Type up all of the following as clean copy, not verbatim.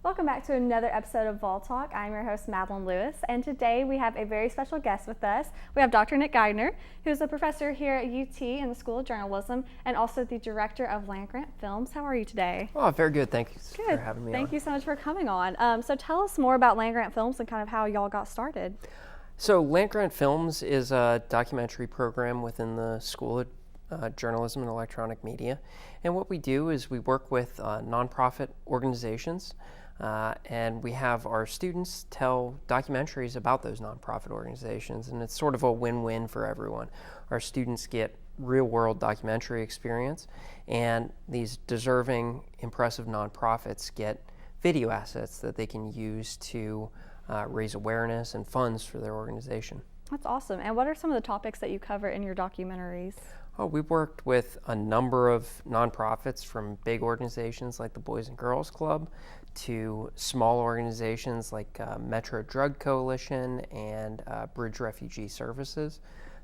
Welcome back to another episode of VolTalk. I'm your host, Madeline Lewis, and today we have a very special guest with us. We have Dr. Nick Geidner, who's a professor here at UT in the School of Journalism and also the director of land-grant films. How are you today? Oh, very good. Thank you Good. for having me Thank on. you so much for coming on. So tell us more about land-grant films and kind of how y'all got started. So land-grant films is a documentary program within the School of Journalism and Electronic Media. And what we do is we work with nonprofit organizations and we have our students tell documentaries about those nonprofit organizations, and it's sort of a win-win for everyone. Our students get real-world documentary experience, and these deserving, impressive nonprofits get video assets that they can use to raise awareness and funds for their organization. That's awesome. And what are some of the topics that you cover in your documentaries? Oh, we've worked with a number of nonprofits, from big organizations like the Boys and Girls Club to small organizations like Metro Drug Coalition and Bridge Refugee Services,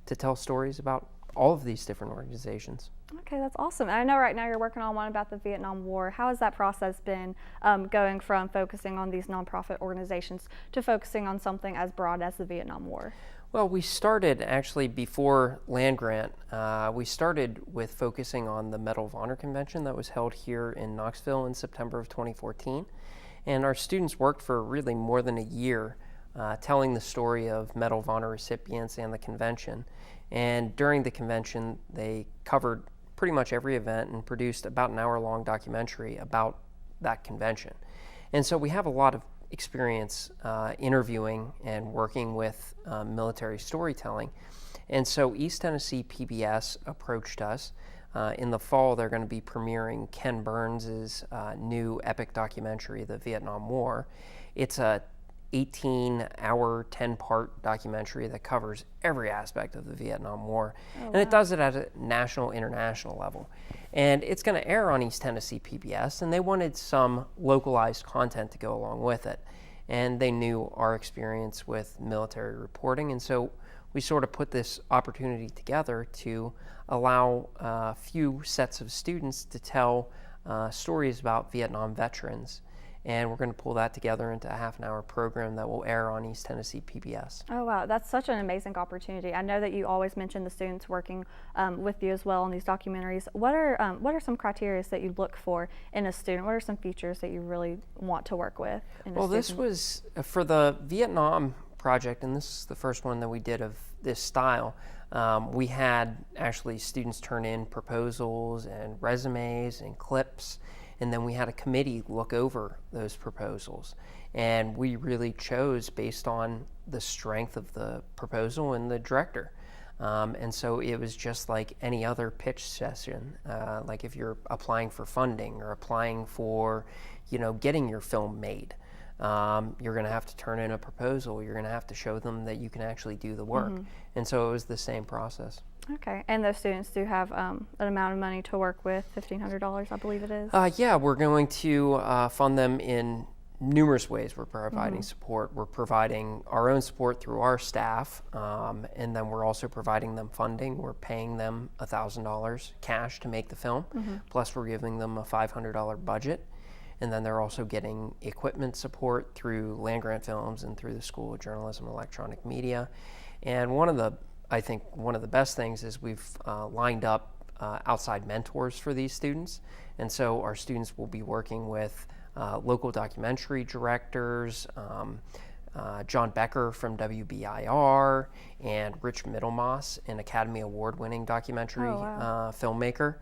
to tell stories about all of these different organizations. Okay, that's awesome. And I know right now you're working on one about the Vietnam War. How has that process been, going from focusing on these nonprofit organizations to focusing on something as broad as the Vietnam War? Well, we started actually before land grant. We started with focusing on the Medal of Honor convention that was held here in Knoxville in September of 2014. And our students worked for really more than a year telling the story of Medal of Honor recipients and the convention. And during the convention, they covered pretty much every event and produced about an hour-long documentary about that convention. And so we have a lot of experience interviewing and working with military storytelling. And so East Tennessee PBS approached us. In the fall, they're going to be premiering Ken Burns' new epic documentary, The Vietnam War. It's a 18-hour, 10-part documentary that covers every aspect of the Vietnam War. Oh, and it does it at a national, international level. And it's going to air on East Tennessee PBS, and they wanted some localized content to go along with it. And they knew our experience with military reporting, and so we sort of put this opportunity together to allow a few sets of students to tell stories about Vietnam veterans. And we're going to pull that together into a half-an-hour program that will air on East Tennessee PBS. Oh, wow. That's such an amazing opportunity. I know that you always mention the students working with you as well on these documentaries. What are some criteria that you look for in a student? What are some features that you really want to work with in a student? Well, this was for the Vietnam project, and this is the first one that we did of this style. We had actually students turn in proposals and resumes and clips, and then we had a committee look over those proposals. And we really chose based on the strength of the proposal and the director. And so it was just like any other pitch session, like if you're applying for funding or applying for, getting your film made. You're going to have to turn in a proposal. You're going to have to show them that you can actually do the work. And so it was the same process. Okay, and those students do have an amount of money to work with, $1,500, I believe it is. Yeah, we're going to fund them in numerous ways. We're providing support. We're providing our own support through our staff, and then we're also providing them funding. We're paying them $1,000 cash to make the film, plus we're giving them a $500 budget. And then they're also getting equipment support through land-grant films and through the School of Journalism and Electronic Media. And I think one of the best things is we've lined up outside mentors for these students. And so our students will be working with local documentary directors, John Becker from WBIR, and Rich Middlemoss, an Academy Award-winning documentary filmmaker.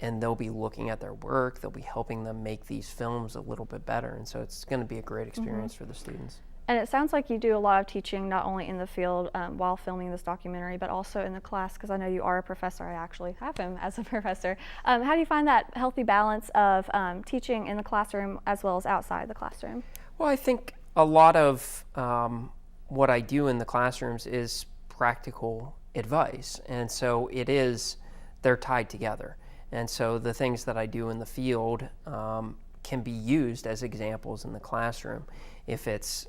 And they'll be looking at their work. They'll be helping them make these films a little bit better. And so it's going to be a great experience for the students. And it sounds like you do a lot of teaching, not only in the field while filming this documentary, but also in the class, because I know you are a professor. I actually have him as a professor. How do you find that healthy balance of teaching in the classroom as well as outside the classroom? Well, I think a lot of what I do in the classrooms is practical advice. And so they're tied together. And so the things that I do in the field can be used as examples in the classroom. If it's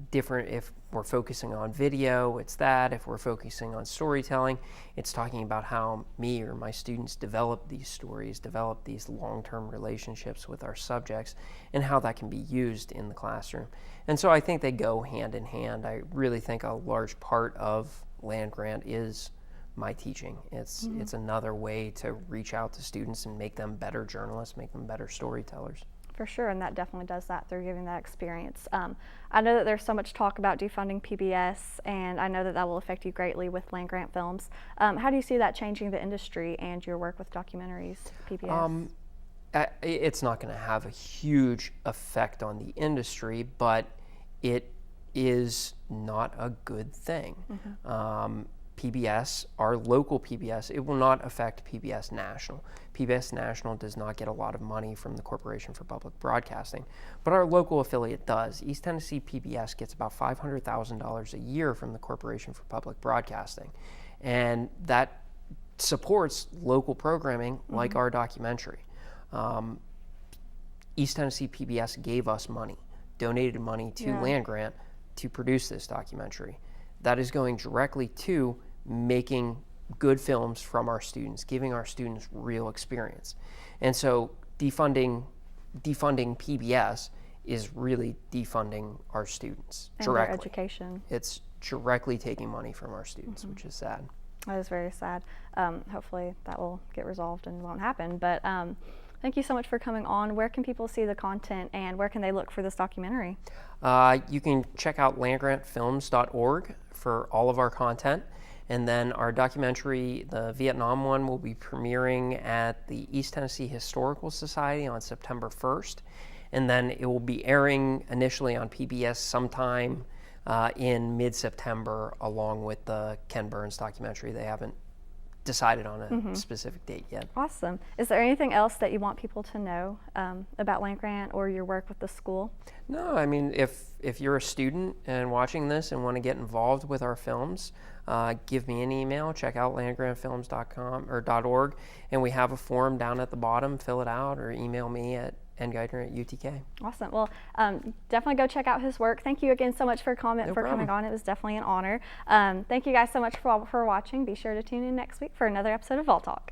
different, if we're focusing on video, it's that. If we're focusing on storytelling, it's talking about how me or my students develop these stories, develop these long-term relationships with our subjects, and how that can be used in the classroom. And so I think they go hand in hand. I really think a large part of land grant is my teaching. It's another way to reach out to students and make them better journalists, make them better storytellers. For sure, and that definitely does that through giving that experience. I know that there's so much talk about defunding PBS, and I know that that will affect you greatly with land grant films. How do you see that changing the industry and your work with documentaries, PBS? It's not going to have a huge effect on the industry, but it is not a good thing. PBS, our local PBS, it will not affect PBS National. PBS National does not get a lot of money from the Corporation for Public Broadcasting, but our local affiliate does. East Tennessee PBS gets about $500,000 a year from the Corporation for Public Broadcasting, and that supports local programming like our documentary. East Tennessee PBS gave us money, donated money to land grant to produce this documentary. That is going directly to making good films from our students, giving our students real experience. And so defunding PBS is really defunding our students and directly. Their education. It's directly taking money from our students, which is sad. That is very sad. Hopefully that will get resolved and won't happen. But thank you so much for coming on. Where can people see the content, and where can they look for this documentary? You can check out landgrantfilms.org for all of our content. And then our documentary, the Vietnam one, will be premiering at the East Tennessee Historical Society on September 1st. And then it will be airing initially on PBS sometime in mid-September, along with the Ken Burns documentary. They haven't decided on a specific date yet. Awesome. Is there anything else that you want people to know about land grant or your work with the school? No, I mean, if you're a student and watching this and want to get involved with our films, give me an email. Check out landgrantfilms.com or .org, and we have a form down at the bottom. Fill it out or email me at Geidner@UTK. Awesome. Well, definitely go check out his work. Thank you again so much for coming on. It was definitely an honor. Thank you guys so much for watching. Be sure to tune in next week for another episode of VolTalk.